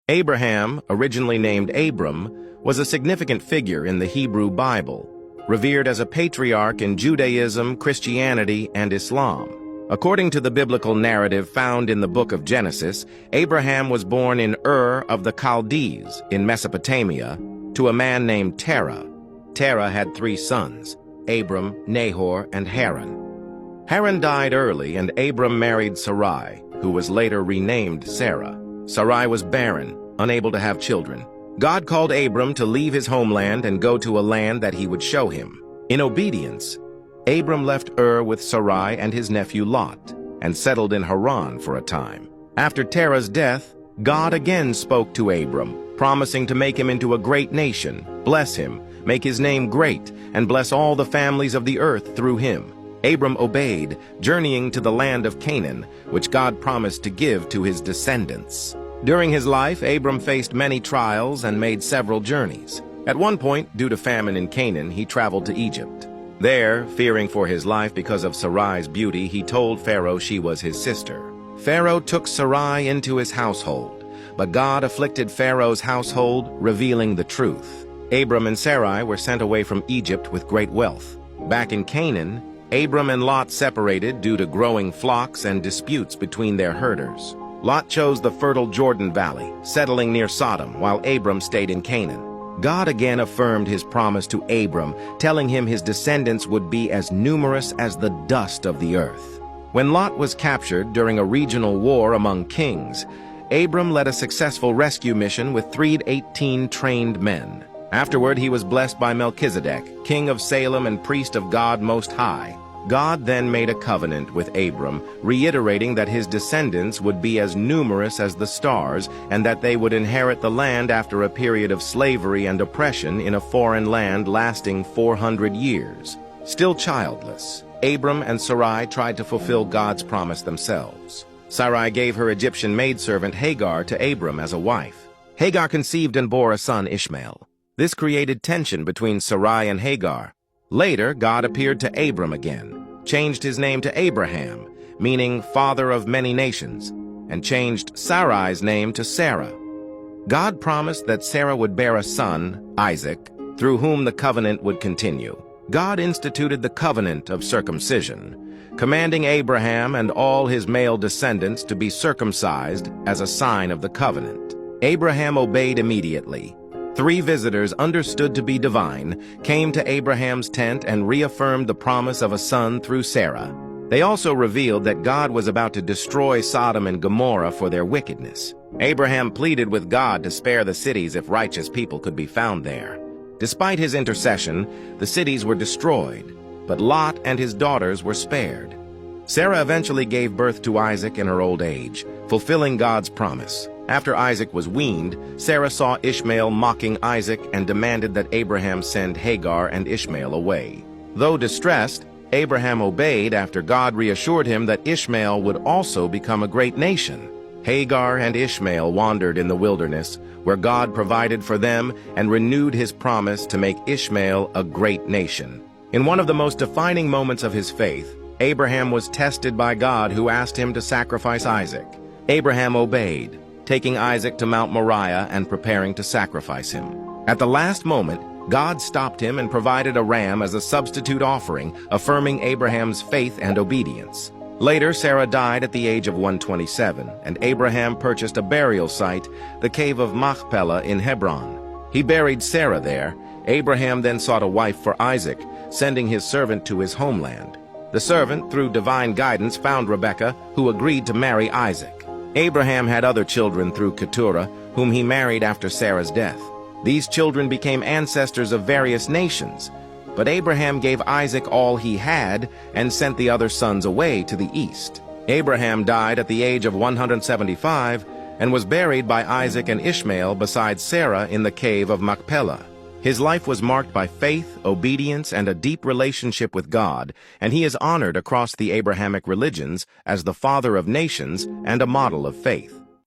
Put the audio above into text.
Abraham, originally named Abram, was a significant figure in the Hebrew Bible, revered as a patriarch in Judaism, Christianity, and Islam. According to the biblical narrative found in the book of Genesis, Abraham was born in Ur of the Chaldees in Mesopotamia to a man named Terah. Terah had 3 sons, Abram, Nahor, and Haran. Haran died early, and Abram married Sarai, who was later renamed Sarah. Sarai was barren, unable to have children. God called Abram to leave his homeland and go to a land that he would show him. In obedience, Abram left Ur with Sarai and his nephew Lot, and settled in Haran for a time. After Terah's death, God again spoke to Abram, promising to make him into a great nation, bless him, make his name great, and bless all the families of the earth through him. Abram obeyed, journeying to the land of Canaan, which God promised to give to his descendants. During his life, Abram faced many trials and made several journeys. At one point, due to famine in Canaan, he traveled to Egypt. There, fearing for his life because of Sarai's beauty, he told Pharaoh she was his sister. Pharaoh took Sarai into his household, but God afflicted Pharaoh's household, revealing the truth. Abram and Sarai were sent away from Egypt with great wealth. Back in Canaan, Abram and Lot separated due to growing flocks and disputes between their herders. Lot chose the fertile Jordan Valley, settling near Sodom, while Abram stayed in Canaan. God again affirmed his promise to Abram, telling him his descendants would be as numerous as the dust of the earth. When Lot was captured during a regional war among kings, Abram led a successful rescue mission with 318 trained men. Afterward, he was blessed by Melchizedek, king of Salem and priest of God Most High. God then made a covenant with Abram, reiterating that his descendants would be as numerous as the stars and that they would inherit the land after a period of slavery and oppression in a foreign land lasting 400 years. Still childless, Abram and Sarai tried to fulfill God's promise themselves. Sarai gave her Egyptian maidservant Hagar to Abram as a wife. Hagar conceived and bore a son, Ishmael. This created tension between Sarai and Hagar. Later, God appeared to Abram again, changed his name to Abraham, meaning father of many nations, and changed Sarai's name to Sarah. God promised that Sarah would bear a son, Isaac, through whom the covenant would continue. God instituted the covenant of circumcision, commanding Abraham and all his male descendants to be circumcised as a sign of the covenant. Abraham obeyed immediately. 3 visitors understood to be divine came to Abraham's tent and reaffirmed the promise of a son through Sarah. They also revealed that God was about to destroy Sodom and Gomorrah for their wickedness. Abraham pleaded with God to spare the cities if righteous people could be found there. Despite his intercession, the cities were destroyed, but Lot and his daughters were spared. Sarah eventually gave birth to Isaac in her old age, fulfilling God's promise. After Isaac was weaned, Sarah saw Ishmael mocking Isaac and demanded that Abraham send Hagar and Ishmael away. Though distressed, Abraham obeyed after God reassured him that Ishmael would also become a great nation. Hagar and Ishmael wandered in the wilderness, where God provided for them and renewed his promise to make Ishmael a great nation. In one of the most defining moments of his faith, Abraham was tested by God, who asked him to sacrifice Isaac. Abraham obeyed, taking Isaac to Mount Moriah and preparing to sacrifice him. At the last moment, God stopped him and provided a ram as a substitute offering, affirming Abraham's faith and obedience. Later, Sarah died at the age of 127, and Abraham purchased a burial site, the cave of Machpelah in Hebron. He buried Sarah there. Abraham then sought a wife for Isaac, sending his servant to his homeland. The servant, through divine guidance, found Rebekah, who agreed to marry Isaac. Abraham had other children through Keturah, whom he married after Sarah's death. These children became ancestors of various nations, but Abraham gave Isaac all he had and sent the other sons away to the east. Abraham died at the age of 175 and was buried by Isaac and Ishmael beside Sarah in the cave of Machpelah. His life was marked by faith, obedience, and a deep relationship with God, and he is honored across the Abrahamic religions as the father of nations and a model of faith.